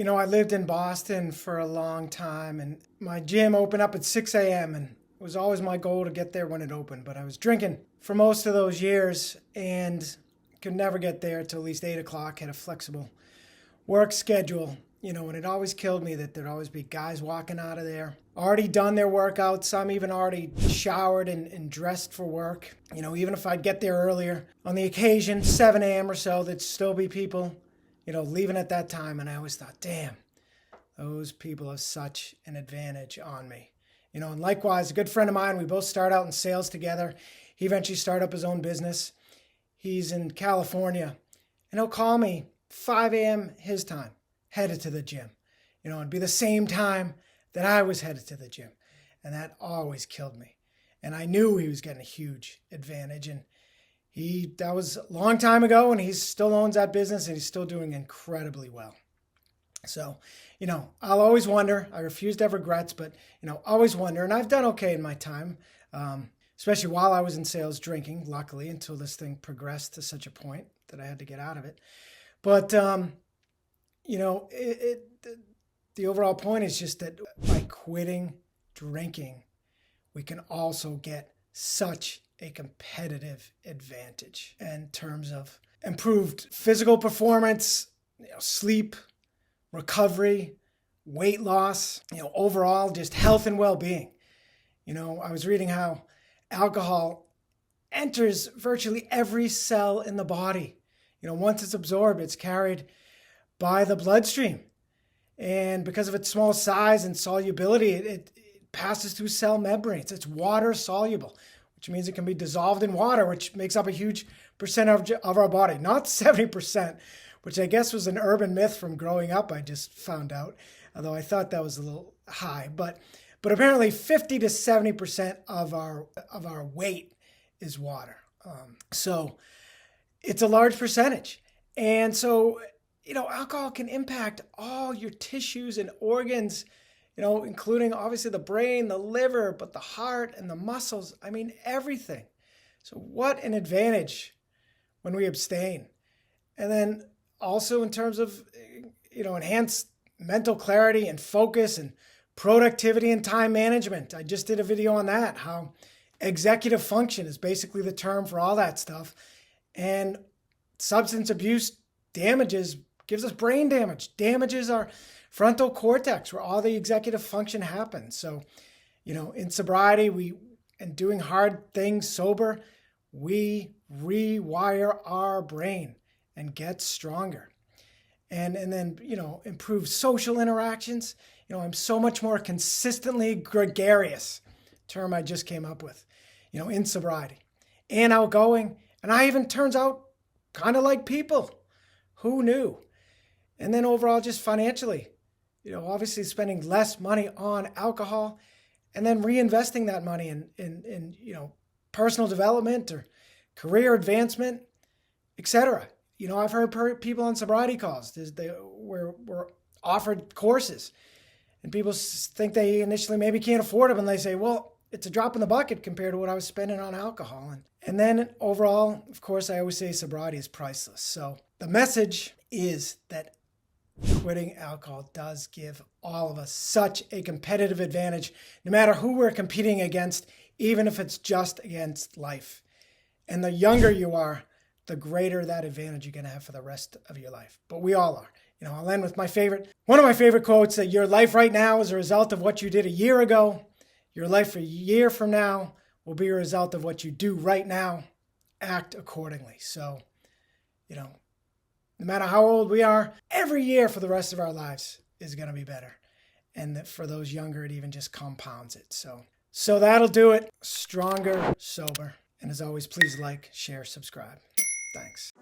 I lived in Boston for a long time, and my gym opened up at 6 a.m. and it was always my goal to get there when it opened. But I was drinking for most of those years and could never get there till at least 8 o'clock, had a flexible work schedule, and it always killed me that there'd always be guys walking out of there, already done their workout, some even already showered and dressed for work. Even if I'd get there earlier, on the occasion, 7 a.m. or so, there'd still be people, leaving at that time. And I always thought, damn, those people have such an advantage on me. And likewise, a good friend of mine, we both started out in sales together. He eventually started up his own business. He's in California, and he'll call me 5 a.m. his time, headed to the gym. It'd be the same time that I was headed to the gym. And that always killed me. And I knew he was getting a huge advantage. And that was a long time ago, and he still owns that business, and he's still doing incredibly well. So, I'll always wonder. I refuse to have regrets, but, always wonder. And I've done okay in my time, especially while I was in sales drinking, luckily, until this thing progressed to such a point that I had to get out of it. But, the overall point is just that by quitting drinking, we can also get such a competitive advantage in terms of improved physical performance, sleep, recovery, weight loss, overall just health and well-being. I was reading how alcohol enters virtually every cell in the body. Once it's absorbed, it's carried by the bloodstream. And because of its small size and solubility, it passes through cell membranes. It's water soluble, which means it can be dissolved in water, which makes up a huge percent of our body. Not 70%, which I guess was an urban myth from growing up, I just found out, although I thought that was a little high. But apparently 50 to 70% of our weight is water. So it's a large percentage. And so, alcohol can impact all your tissues and organs, including obviously the brain, the liver, but the heart and the muscles. I mean, everything. So what an advantage when we abstain. And then also in terms of, enhanced mental clarity and focus and productivity and time management. I just did a video on that, how executive function is basically the term for all that stuff. And substance abuse gives us brain damage, damages our frontal cortex where all the executive function happens. So, in sobriety, and doing hard things sober, we rewire our brain and get stronger. And then, improve social interactions. I'm so much more consistently gregarious, term I just came up with, in sobriety, and outgoing. And I even turns out kind of like people. Who knew? And then overall, just financially, obviously spending less money on alcohol and then reinvesting that money in personal development or career advancement, etc. I've heard people on sobriety calls, we're offered courses and people think they initially maybe can't afford them. And they say, well, it's a drop in the bucket compared to what I was spending on alcohol. And then overall, of course, I always say sobriety is priceless. So the message is that quitting alcohol does give all of us such a competitive advantage, no matter who we're competing against, even if it's just against life. And the younger you are, the greater that advantage you're going to have for the rest of your life. But we all are. I'll end with one of my favorite quotes, that your life right now is a result of what you did a year ago. Your life a year from now will be a result of what you do right now. Act accordingly. So, no matter how old we are, every year for the rest of our lives is going to be better. And that for those younger, it even just compounds it. So that'll do it. Stronger, sober. And as always, please like, share, subscribe. Thanks.